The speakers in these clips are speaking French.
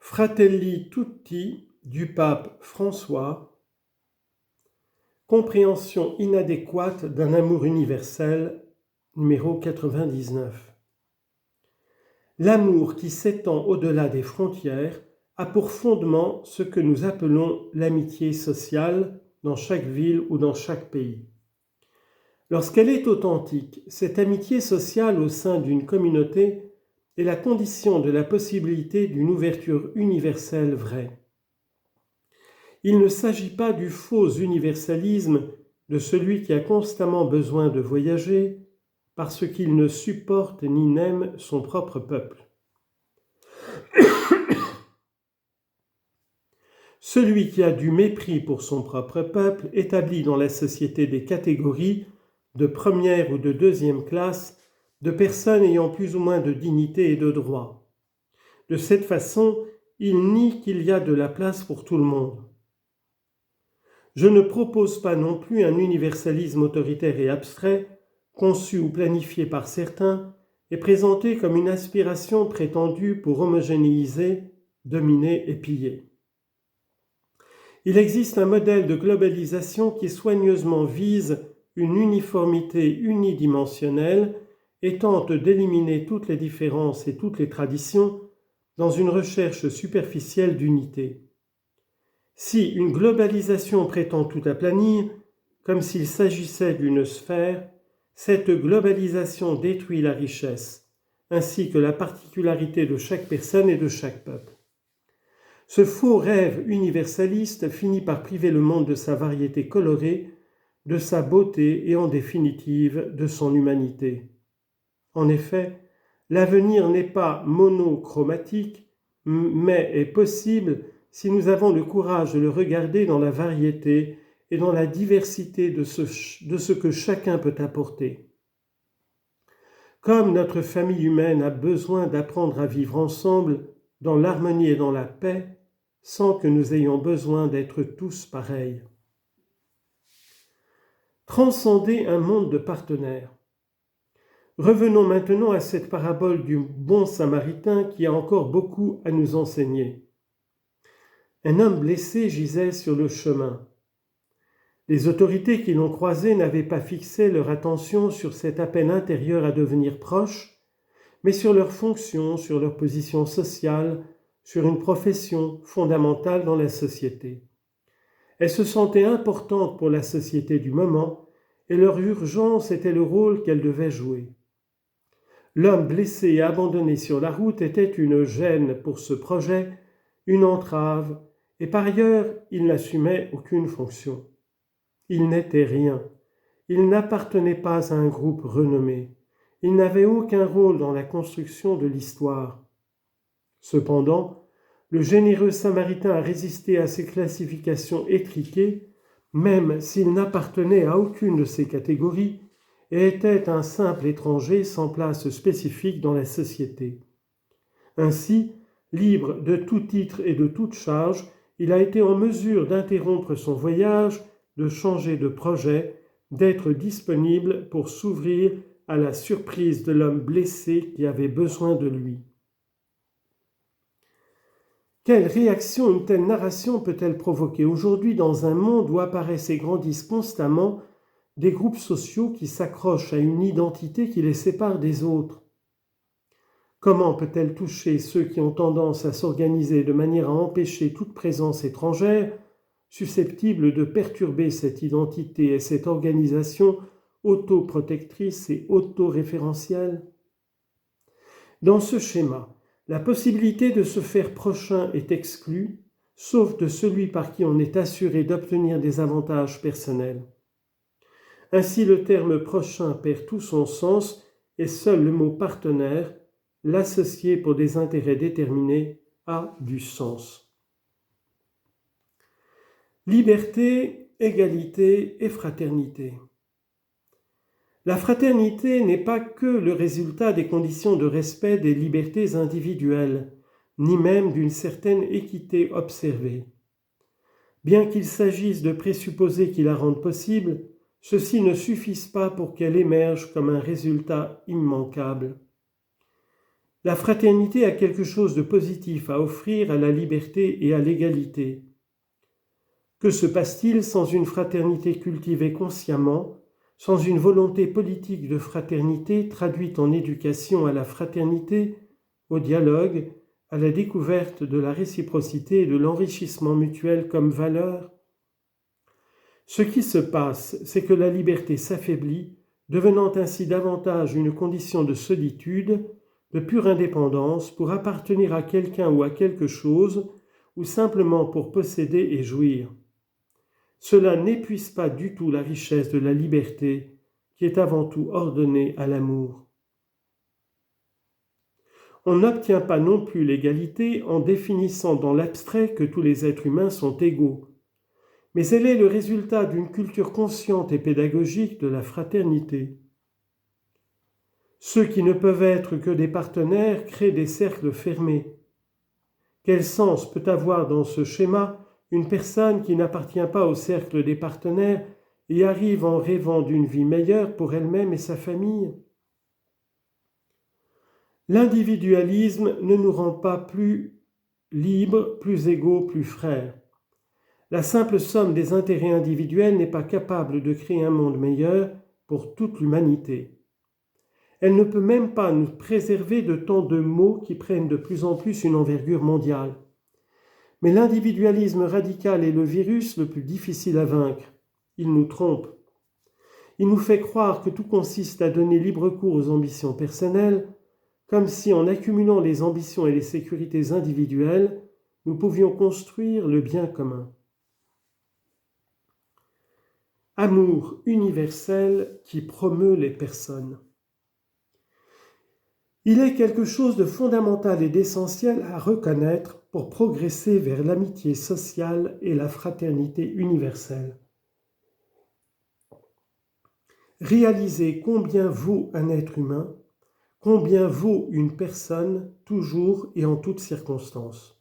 Fratelli Tutti du pape François, compréhension inadéquate d'un amour universel, numéro 99. L'amour qui s'étend au-delà des frontières a pour fondement ce que nous appelons l'amitié sociale dans chaque ville ou dans chaque pays. Lorsqu'elle est authentique, cette amitié sociale au sein d'une communauté est la condition de la possibilité d'une ouverture universelle vraie. Il ne s'agit pas du faux universalisme de celui qui a constamment besoin de voyager parce qu'il ne supporte ni n'aime son propre peuple. Celui qui a du mépris pour son propre peuple établit dans la société des catégories de première ou de deuxième classe de personnes ayant plus ou moins de dignité et de droits. De cette façon, il nie qu'il y a de la place pour tout le monde. Je ne propose pas non plus un universalisme autoritaire et abstrait, conçu ou planifié par certains et présenté comme une aspiration prétendue pour homogénéiser, dominer et piller. Il existe un modèle de globalisation qui soigneusement vise une uniformité unidimensionnelle et tente d'éliminer toutes les différences et toutes les traditions dans une recherche superficielle d'unité. Si une globalisation prétend tout aplanir, comme s'il s'agissait d'une sphère, cette globalisation détruit la richesse, ainsi que la particularité de chaque personne et de chaque peuple. Ce faux rêve universaliste finit par priver le monde de sa variété colorée, de sa beauté et en définitive de son humanité. En effet, l'avenir n'est pas monochromatique, mais est possible si nous avons le courage de le regarder dans la variété et dans la diversité de ce que chacun peut apporter. Comme notre famille humaine a besoin d'apprendre à vivre ensemble dans l'harmonie et dans la paix, sans que nous ayons besoin d'être tous pareils. Transcender un monde de partenaires. Revenons maintenant à cette parabole du bon samaritain qui a encore beaucoup à nous enseigner. Un homme blessé gisait sur le chemin. Les autorités qui l'ont croisé n'avaient pas fixé leur attention sur cet appel intérieur à devenir proche, mais sur leur fonction, sur leur position sociale, sur une profession fondamentale dans la société. Elles se sentaient importantes pour la société du moment et leur urgence était le rôle qu'elles devaient jouer. L'homme blessé et abandonné sur la route était une gêne pour ce projet, une entrave, et par ailleurs, il n'assumait aucune fonction. Il n'était rien. Il n'appartenait pas à un groupe renommé. Il n'avait aucun rôle dans la construction de l'histoire. Cependant, le généreux Samaritain a résisté à ces classifications étriquées, même s'il n'appartenait à aucune de ces catégories, et était un simple étranger sans place spécifique dans la société. Ainsi, libre de tout titre et de toute charge, il a été en mesure d'interrompre son voyage, de changer de projet, d'être disponible pour s'ouvrir à la surprise de l'homme blessé qui avait besoin de lui. Quelle réaction une telle narration peut-elle provoquer aujourd'hui dans un monde où apparaissent et grandissent constamment des groupes sociaux qui s'accrochent à une identité qui les sépare des autres? Comment peut-elle toucher ceux qui ont tendance à s'organiser de manière à empêcher toute présence étrangère, susceptible de perturber cette identité et cette organisation autoprotectrice et autoréférentielle? Dans ce schéma, la possibilité de se faire prochain est exclue, sauf de celui par qui on est assuré d'obtenir des avantages personnels. Ainsi, le terme prochain perd tout son sens et seul le mot partenaire, l'associé pour des intérêts déterminés, a du sens. Liberté, égalité et fraternité. La fraternité n'est pas que le résultat des conditions de respect des libertés individuelles, ni même d'une certaine équité observée. Bien qu'il s'agisse de présupposer qui la rendent possible, ceux-ci ne suffisent pas pour qu'elle émerge comme un résultat immanquable. La fraternité a quelque chose de positif à offrir à la liberté et à l'égalité. Que se passe-t-il sans une fraternité cultivée consciemment, sans une volonté politique de fraternité traduite en éducation à la fraternité, au dialogue, à la découverte de la réciprocité et de l'enrichissement mutuel comme valeur? Ce qui se passe, c'est que la liberté s'affaiblit, devenant ainsi davantage une condition de solitude, de pure indépendance pour appartenir à quelqu'un ou à quelque chose, ou simplement pour posséder et jouir. Cela n'épuise pas du tout la richesse de la liberté, qui est avant tout ordonnée à l'amour. On n'obtient pas non plus l'égalité en définissant dans l'abstrait que tous les êtres humains sont égaux, mais elle est le résultat d'une culture consciente et pédagogique de la fraternité. Ceux qui ne peuvent être que des partenaires créent des cercles fermés. Quel sens peut avoir dans ce schéma une personne qui n'appartient pas au cercle des partenaires et arrive en rêvant d'une vie meilleure pour elle-même et sa famille? L'individualisme ne nous rend pas plus libres, plus égaux, plus frères. La simple somme des intérêts individuels n'est pas capable de créer un monde meilleur pour toute l'humanité. Elle ne peut même pas nous préserver de tant de maux qui prennent de plus en plus une envergure mondiale. Mais l'individualisme radical est le virus le plus difficile à vaincre. Il nous trompe. Il nous fait croire que tout consiste à donner libre cours aux ambitions personnelles, comme si en accumulant les ambitions et les sécurités individuelles, nous pouvions construire le bien commun. Amour universel qui promeut les personnes. Il est quelque chose de fondamental et d'essentiel à reconnaître pour progresser vers l'amitié sociale et la fraternité universelle. Réaliser combien vaut un être humain, combien vaut une personne, toujours et en toutes circonstances.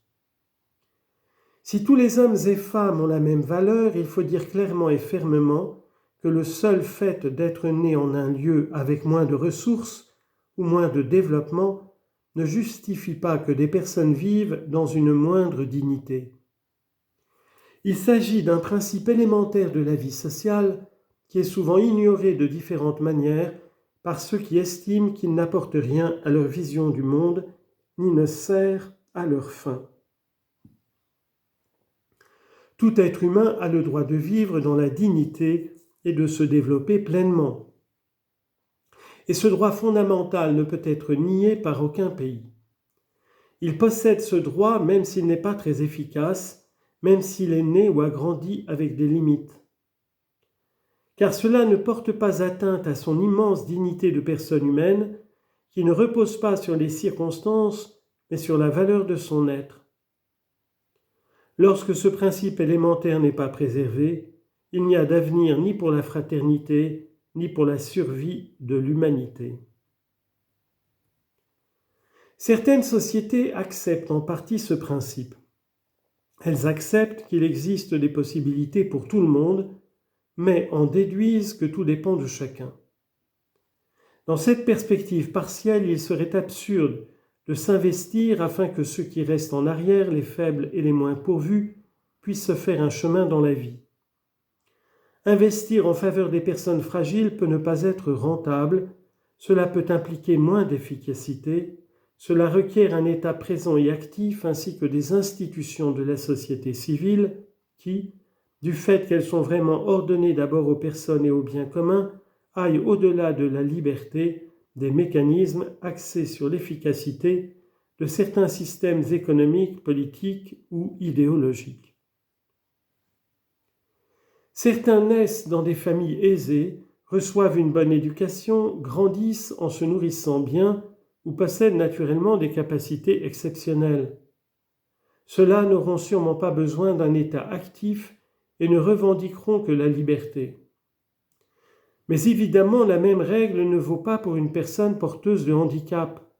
Si tous les hommes et femmes ont la même valeur, il faut dire clairement et fermement que le seul fait d'être né en un lieu avec moins de ressources ou moins de développement ne justifie pas que des personnes vivent dans une moindre dignité. Il s'agit d'un principe élémentaire de la vie sociale qui est souvent ignoré de différentes manières par ceux qui estiment qu'il n'apporte rien à leur vision du monde ni ne sert à leur fin. Tout être humain a le droit de vivre dans la dignité et de se développer pleinement. Et ce droit fondamental ne peut être nié par aucun pays. Il possède ce droit même s'il n'est pas très efficace, même s'il est né ou a grandi avec des limites. Car cela ne porte pas atteinte à son immense dignité de personne humaine, qui ne repose pas sur les circonstances, mais sur la valeur de son être. Lorsque ce principe élémentaire n'est pas préservé, il n'y a d'avenir ni pour la fraternité, ni pour la survie de l'humanité. Certaines sociétés acceptent en partie ce principe. Elles acceptent qu'il existe des possibilités pour tout le monde, mais en déduisent que tout dépend de chacun. Dans cette perspective partielle, il serait absurde de s'investir afin que ceux qui restent en arrière, les faibles et les moins pourvus, puissent se faire un chemin dans la vie. Investir en faveur des personnes fragiles peut ne pas être rentable, cela peut impliquer moins d'efficacité, cela requiert un État présent et actif ainsi que des institutions de la société civile qui, du fait qu'elles sont vraiment ordonnées d'abord aux personnes et aux biens communs, aillent au-delà de la liberté des mécanismes axés sur l'efficacité de certains systèmes économiques, politiques ou idéologiques. Certains naissent dans des familles aisées, reçoivent une bonne éducation, grandissent en se nourrissant bien ou possèdent naturellement des capacités exceptionnelles. Ceux-là n'auront sûrement pas besoin d'un État actif et ne revendiqueront que la liberté. Mais évidemment, la même règle ne vaut pas pour une personne porteuse de handicap,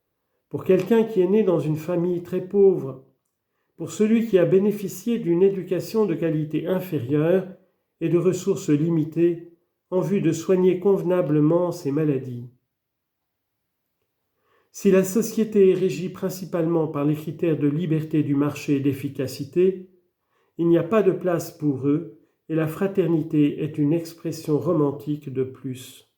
pour quelqu'un qui est né dans une famille très pauvre, pour celui qui a bénéficié d'une éducation de qualité inférieure et de ressources limitées en vue de soigner convenablement ses maladies. Si la société est régie principalement par les critères de liberté du marché et d'efficacité, il n'y a pas de place pour eux et la fraternité est une expression romantique de plus.